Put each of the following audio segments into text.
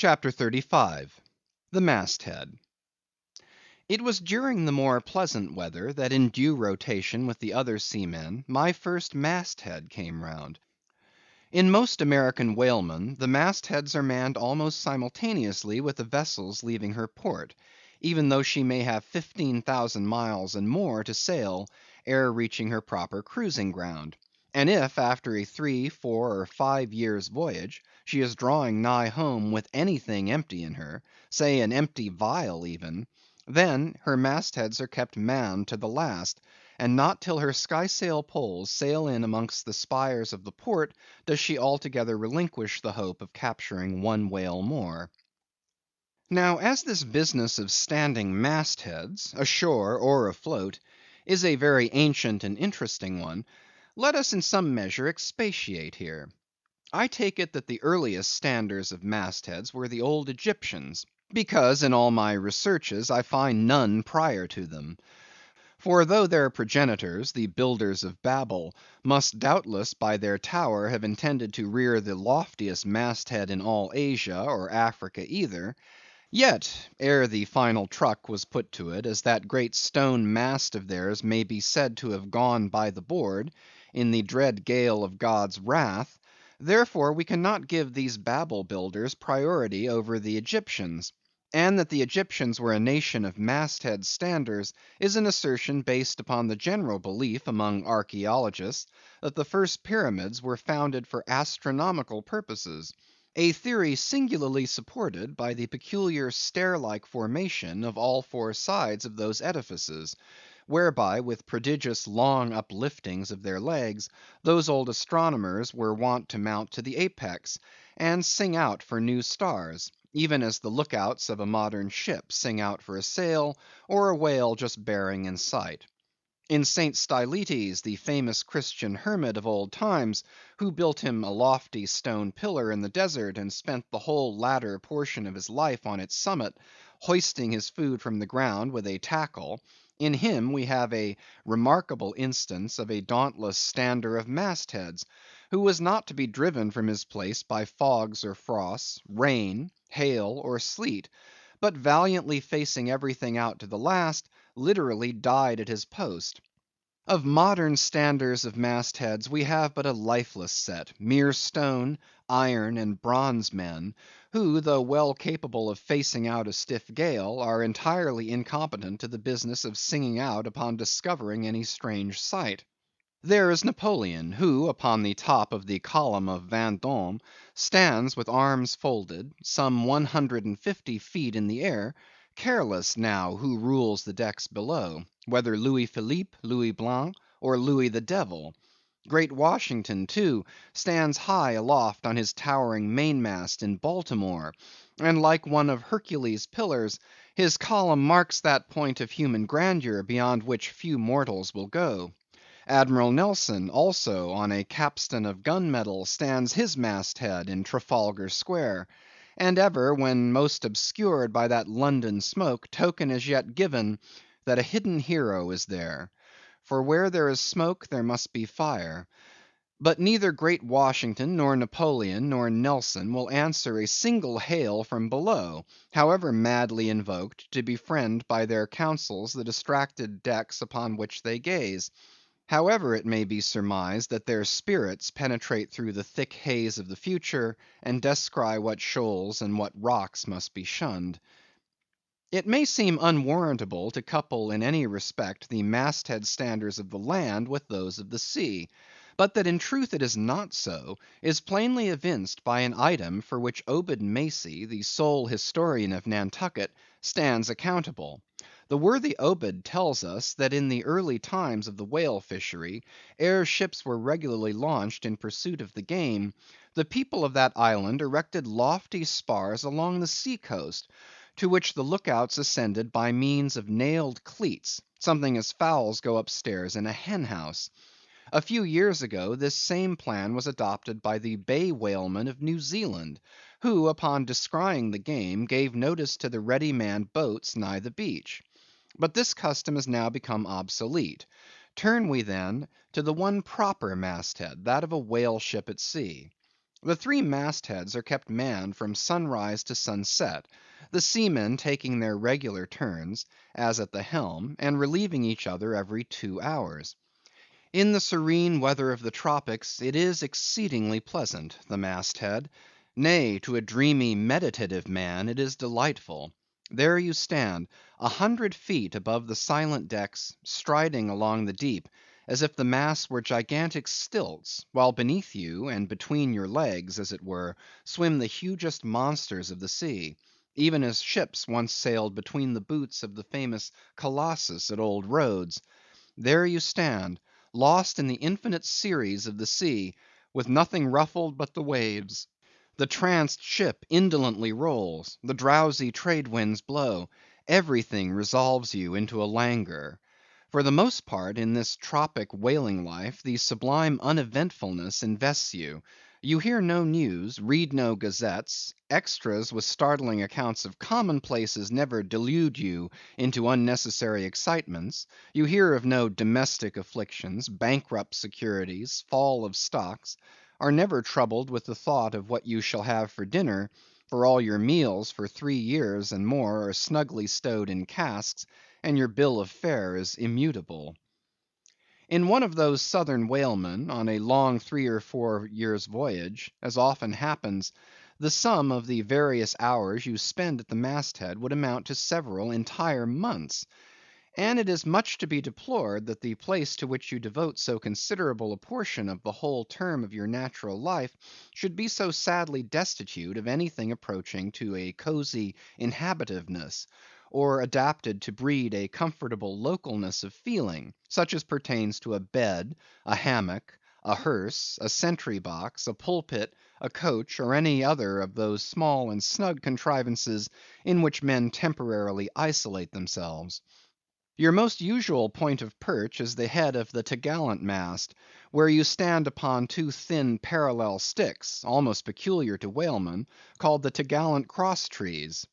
CHAPTER 35. The Masthead. It was during the more pleasant weather that in due rotation with the other seamen, my first masthead came round. In most American whalemen, the mastheads are manned almost simultaneously with the vessels leaving her port, even though she may have 15,000 miles and more to sail ere reaching her proper cruising ground; and if, after a 3, 4, or 5 years' voyage, she is drawing nigh home with anything empty in her, say an empty vial even, then her mastheads are kept manned to the last, and not till her skysail poles sail in amongst the spires of the port does she altogether relinquish the hope of capturing one whale more. Now, as this business of standing mastheads, ashore or afloat, is a very ancient and interesting one, let us in some measure expatiate here. I take it that the earliest standers of mastheads were the old Egyptians, because in all my researches I find none prior to them. For though their progenitors, the builders of Babel, must doubtless by their tower have intended to rear the loftiest masthead in all Asia or Africa either, yet, ere the final truck was put to it, as that great stone mast of theirs may be said to have gone by the board, in the dread gale of God's wrath, therefore we cannot give these Babel builders priority over the Egyptians; and that the Egyptians were a nation of masthead standers is an assertion based upon the general belief among archaeologists that the first pyramids were founded for astronomical purposes; a theory singularly supported by the peculiar stair-like formation of all four sides of those edifices, whereby with prodigious long upliftings of their legs, those old astronomers were wont to mount to the apex, and sing out for new stars, even as the lookouts of a modern ship sing out for a sail, or a whale just bearing in sight. In St. Stylites, the famous Christian hermit of old times, who built him a lofty stone pillar in the desert, and spent the whole latter portion of his life on its summit, hoisting his food from the ground with a tackle; in him we have a remarkable instance of a dauntless stander of mastheads, who was not to be driven from his place by fogs or frosts, rain, hail, or sleet, but valiantly facing everything out to the last, literally died at his post. Of modern standers of mastheads we have but a lifeless set, mere stone, iron, and bronze men, who, though well capable of facing out a stiff gale, are entirely incompetent to the business of singing out upon discovering any strange sight. There is Napoleon, who, upon the top of the column of Vendome, stands with arms folded, some 150 feet in the air, careless now who rules the decks below, whether Louis Philippe, Louis Blanc, or Louis the Devil. Great Washington, too, stands high aloft on his towering mainmast in Baltimore, and like one of Hercules' pillars, his column marks that point of human grandeur beyond which few mortals will go. Admiral Nelson, also, on a capstan of gun metal, stands his masthead in Trafalgar Square; and ever, when most obscured by that London smoke, token is yet given that a hidden hero is there; for where there is smoke there must be fire. But neither great Washington, nor Napoleon, nor Nelson will answer a single hail from below, however madly invoked to befriend by their counsels the distracted decks upon which they gaze. However it may be surmised that their spirits penetrate through the thick haze of the future, and descry what shoals and what rocks must be shunned. It may seem unwarrantable to couple in any respect the masthead standers of the land with those of the sea; but that in truth it is not so, is plainly evinced by an item for which Obed Macy, the sole historian of Nantucket, stands accountable. The worthy Obed tells us that in the early times of the whale fishery, ere ships were regularly launched in pursuit of the game, the people of that island erected lofty spars along the sea coast, to which the lookouts ascended by means of nailed cleats, something as fowls go upstairs in a hen house. A few years ago this same plan was adopted by the Bay whalemen of New Zealand, who upon descrying the game gave notice to the ready manned boats nigh the beach. But this custom is now become obsolete. Turn we then to the one proper masthead, that of a whale ship at sea. The three mastheads are kept manned from sunrise to sunset, the seamen taking their regular turns, as at the helm, and relieving each other every 2 hours. In the serene weather of the tropics it is exceedingly pleasant, the masthead; nay, to a dreamy, meditative man it is delightful. There you stand, 100 feet above the silent decks, striding along the deep, as if the masts were gigantic stilts, while beneath you, and between your legs, as it were, swim the hugest monsters of the sea, even as ships once sailed between the boots of the famous Colossus at Old Rhodes. There you stand, lost in the infinite series of the sea, with nothing ruffled but the waves. The tranced ship indolently rolls, the drowsy trade winds blow, everything resolves you into a languor. For the most part, in this tropic whaling life, the sublime uneventfulness invests you. You hear no news, read no gazettes, extras with startling accounts of commonplaces never delude you into unnecessary excitements, you hear of no domestic afflictions, bankrupt securities, fall of stocks, are never troubled with the thought of what you shall have for dinner, for all your meals for 3 years and more are snugly stowed in casks, and your bill of fare is immutable. In one of those southern whalemen, on a long 3 or 4 years' voyage, as often happens, the sum of the various hours you spend at the masthead would amount to several entire months; and it is much to be deplored that the place to which you devote so considerable a portion of the whole term of your natural life should be so sadly destitute of anything approaching to a cosy inhabitiveness, or adapted to breed a comfortable localness of feeling, such as pertains to a bed, a hammock, a hearse, a sentry box, a pulpit, a coach, or any other of those small and snug contrivances in which men temporarily isolate themselves. Your most usual point of perch is the head of the t'gallant mast, where you stand upon two thin parallel sticks, almost peculiar to whalemen, called the t'gallant cross trees.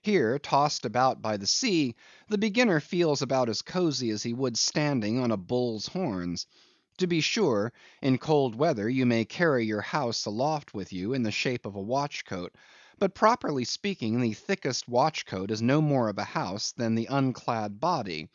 Here, tossed about by the sea, the beginner feels about as cosy as he would standing on a bull's horns. To be sure, in cold weather you may carry your house aloft with you in the shape of a watch coat, but properly speaking, the thickest watch coat is no more of a house than the unclad body;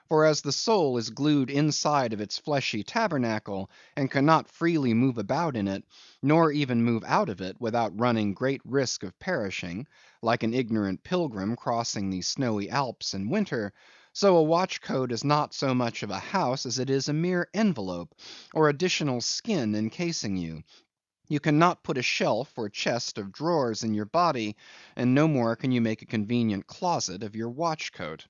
for as the soul is glued inside of its fleshy tabernacle, and cannot freely move about in it, nor even move out of it, without running great risk of perishing, like an ignorant pilgrim crossing the snowy Alps in winter, so a watch coat is not so much of a house as it is a mere envelope, or additional skin encasing you. You cannot put a shelf or chest of drawers in your body, and no more can you make a convenient closet of your watch coat.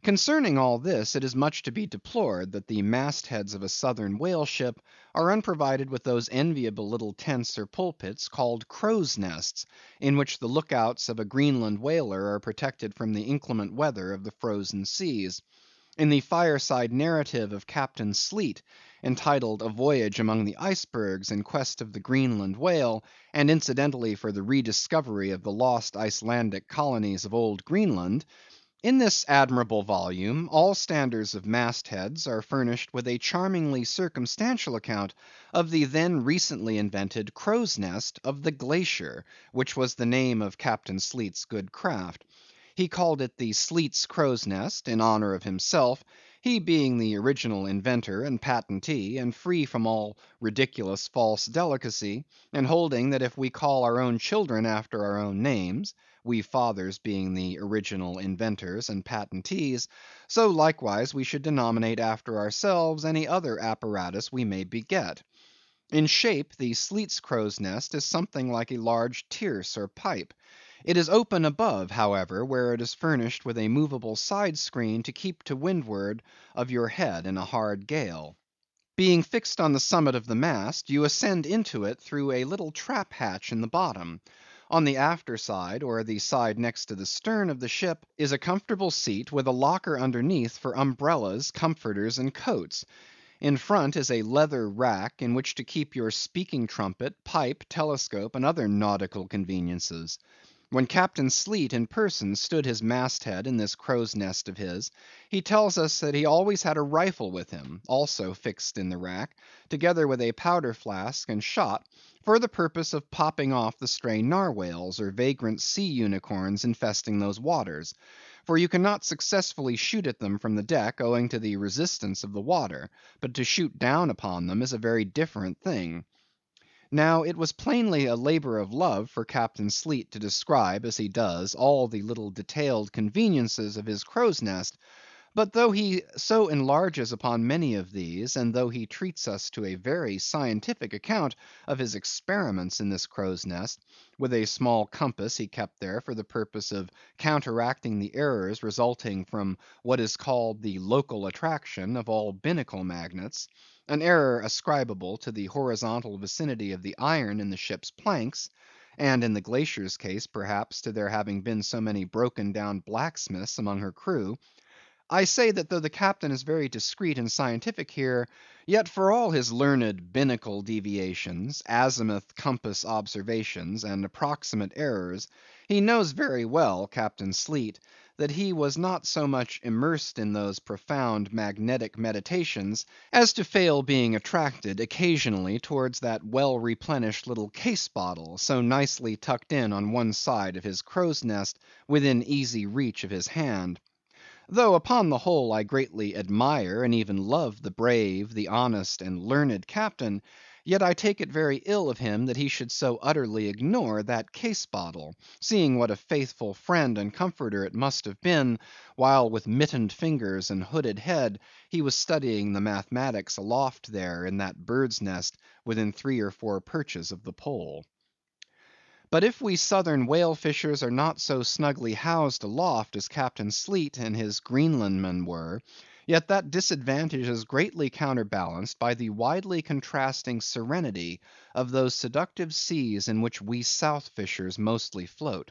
Concerning all this, it is much to be deplored that the mastheads of a southern whale ship are unprovided with those enviable little tents or pulpits called crow's nests, in which the look outs of a Greenland whaler are protected from the inclement weather of the frozen seas. In the fireside narrative of Captain Sleet, entitled "A Voyage among the Icebergs in quest of the Greenland Whale, and incidentally for the rediscovery of the lost Icelandic colonies of Old Greenland," in this admirable volume, all standers of mastheads are furnished with a charmingly circumstantial account of the then recently invented crow's nest of the Glacier, which was the name of Captain Sleet's good craft. He called it the Sleet's crow's nest, in honor of himself, he being the original inventor and patentee, and free from all ridiculous false delicacy, and holding that if we call our own children after our own names, we fathers being the original inventors and patentees, so likewise we should denominate after ourselves any other apparatus we may beget. In shape, the Sleet's crow's nest is something like a large tierce or pipe. It is open above, however, where it is furnished with a movable side screen to keep to windward of your head in a hard gale. Being fixed on the summit of the mast, you ascend into it through a little trap hatch in the bottom. On the after side, or the side next to the stern of the ship, is a comfortable seat with a locker underneath for umbrellas, comforters, and coats. In front is a leather rack in which to keep your speaking trumpet, pipe, telescope, and other nautical conveniences. When Captain Sleet in person stood his masthead in this crow's nest of his, he tells us that he always had a rifle with him, also fixed in the rack, together with a powder flask and shot, for the purpose of popping off the stray narwhales or vagrant sea unicorns infesting those waters; for you cannot successfully shoot at them from the deck owing to the resistance of the water, but to shoot down upon them is a very different thing. Now it was plainly a labor of love for Captain Sleet to describe, as he does, all the little detailed conveniences of his crow's nest; but though he so enlarges upon many of these, and though he treats us to a very scientific account of his experiments in this crow's nest, with a small compass he kept there for the purpose of counteracting the errors resulting from what is called the local attraction of all binnacle magnets, an error ascribable to the horizontal vicinity of the iron in the ship's planks, and in the Glacier's case, perhaps, to there having been so many broken down blacksmiths among her crew, I say that though the captain is very discreet and scientific here, yet for all his learned binnacle deviations, azimuth compass observations, and approximate errors, he knows very well, Captain Sleet, that he was not so much immersed in those profound magnetic meditations as to fail being attracted occasionally towards that well replenished little case bottle, so nicely tucked in on one side of his crow's nest, within easy reach of his hand. Though upon the whole I greatly admire and even love the brave, the honest, and learned captain, yet I take it very ill of him that he should so utterly ignore that case bottle, seeing what a faithful friend and comforter it must have been, while with mittened fingers and hooded head he was studying the mathematics aloft there in that bird's nest within 3 or 4 perches of the pole. But if we southern whale fishers are not so snugly housed aloft as Captain Sleet and his Greenlandmen were, yet that disadvantage is greatly counterbalanced by the widely contrasting serenity of those seductive seas in which we south fishers mostly float.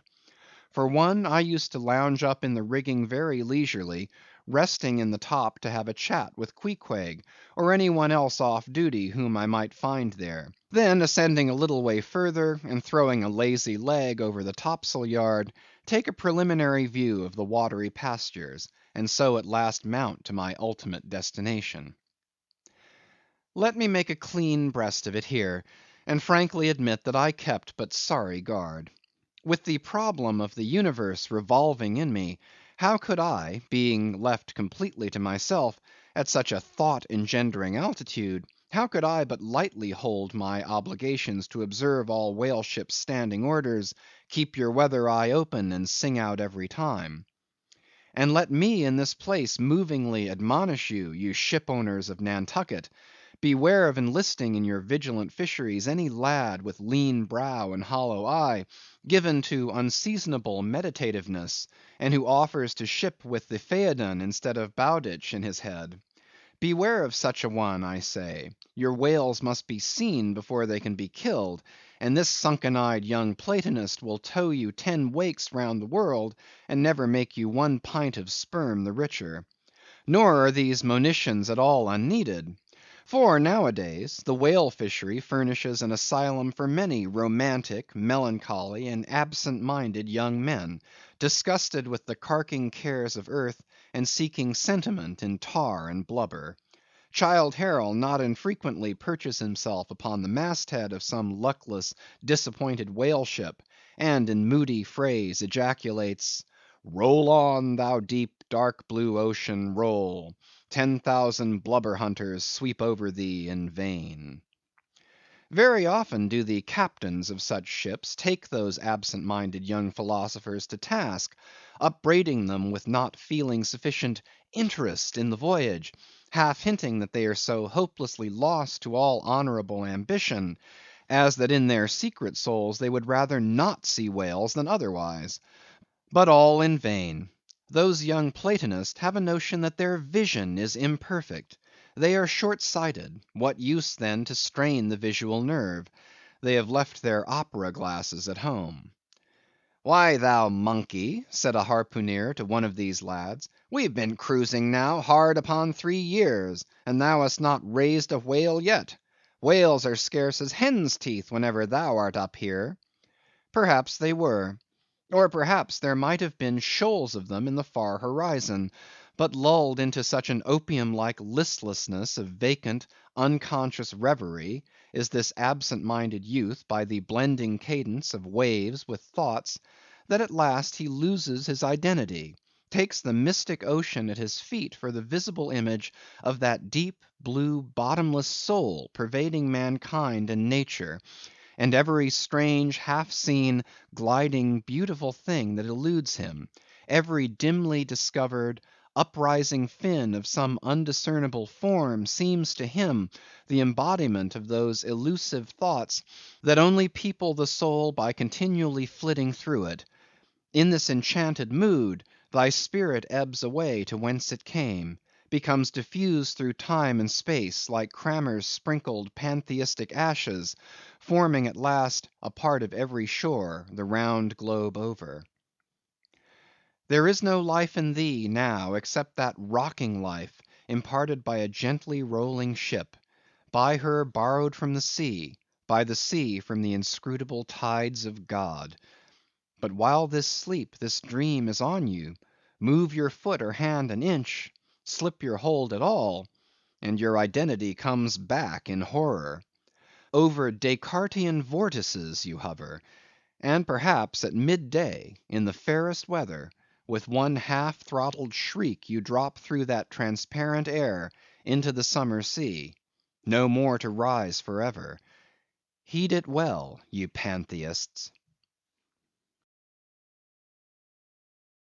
For one, I used to lounge up in the rigging very leisurely, resting in the top to have a chat with Queequeg, or any one else off duty whom I might find there; then ascending a little way further, and throwing a lazy leg over the topsail yard, take a preliminary view of the watery pastures, and so at last mount to my ultimate destination. Let me make a clean breast of it here, and frankly admit that I kept but sorry guard. With the problem of the universe revolving in me, how could I, being left completely to myself, at such a thought engendering altitude, how could I but lightly hold my obligations to observe all whale ships' standing orders, keep your weather eye open, and sing out every time? And let me in this place movingly admonish you, you ship owners of Nantucket, beware of enlisting in your vigilant fisheries any lad with lean brow and hollow eye, given to unseasonable meditativeness, and who offers to ship with the Phaedon instead of Bowditch in his head. Beware of such a one, I say; your whales must be seen before they can be killed, and this sunken‐eyed young Platonist will tow you 10 wakes round the world, and never make you 1 pint of sperm the richer. Nor are these monitions at all unneeded. For nowadays the whale fishery furnishes an asylum for many romantic, melancholy, and absent‐minded young men, disgusted with the carking cares of earth, and seeking sentiment in tar and blubber. Childe Harold not infrequently perches himself upon the masthead of some luckless, disappointed whale ship, and in moody phrase ejaculates, "Roll on, thou deep, dark blue ocean, roll! 10,000 blubber hunters sweep over thee in vain." Very often do the captains of such ships take those absent‐minded young philosophers to task, upbraiding them with not feeling sufficient interest in the voyage, half hinting that they are so hopelessly lost to all honorable ambition, as that in their secret souls they would rather not see whales than otherwise. But all in vain. Those young Platonists have a notion that their vision is imperfect. They are short‐sighted; what use then to strain the visual nerve? They have left their opera glasses at home. "Why, thou monkey," said a harpooneer to one of these lads, "we've been cruising now hard upon 3 years, and thou hast not raised a whale yet. Whales are scarce as hen's teeth whenever thou art up here." Perhaps they were. Or perhaps there might have been shoals of them in the far horizon, but lulled into such an opium-like listlessness of vacant, unconscious reverie is this absent‐minded youth by the blending cadence of waves with thoughts, that at last he loses his identity, takes the mystic ocean at his feet for the visible image of that deep, blue, bottomless soul pervading mankind and nature, and every strange, half-seen, gliding, beautiful thing that eludes him, every dimly discovered, uprising fin of some undiscernible form seems to him the embodiment of those elusive thoughts that only people the soul by continually flitting through it. In this enchanted mood, thy spirit ebbs away to whence it came, becomes diffused through time and space, like Cramer's sprinkled pantheistic ashes, forming at last a part of every shore the round globe over. There is no life in thee now except that rocking life imparted by a gently rolling ship, by her borrowed from the sea, by the sea from the inscrutable tides of God. But while this sleep, this dream is on you, move your foot or hand an inch, slip your hold at all, and your identity comes back in horror. Over Descartian vortices you hover, and perhaps at midday, in the fairest weather, with one half‐throttled shriek you drop through that transparent air into the summer sea, no more to rise for ever. Heed it well, ye pantheists.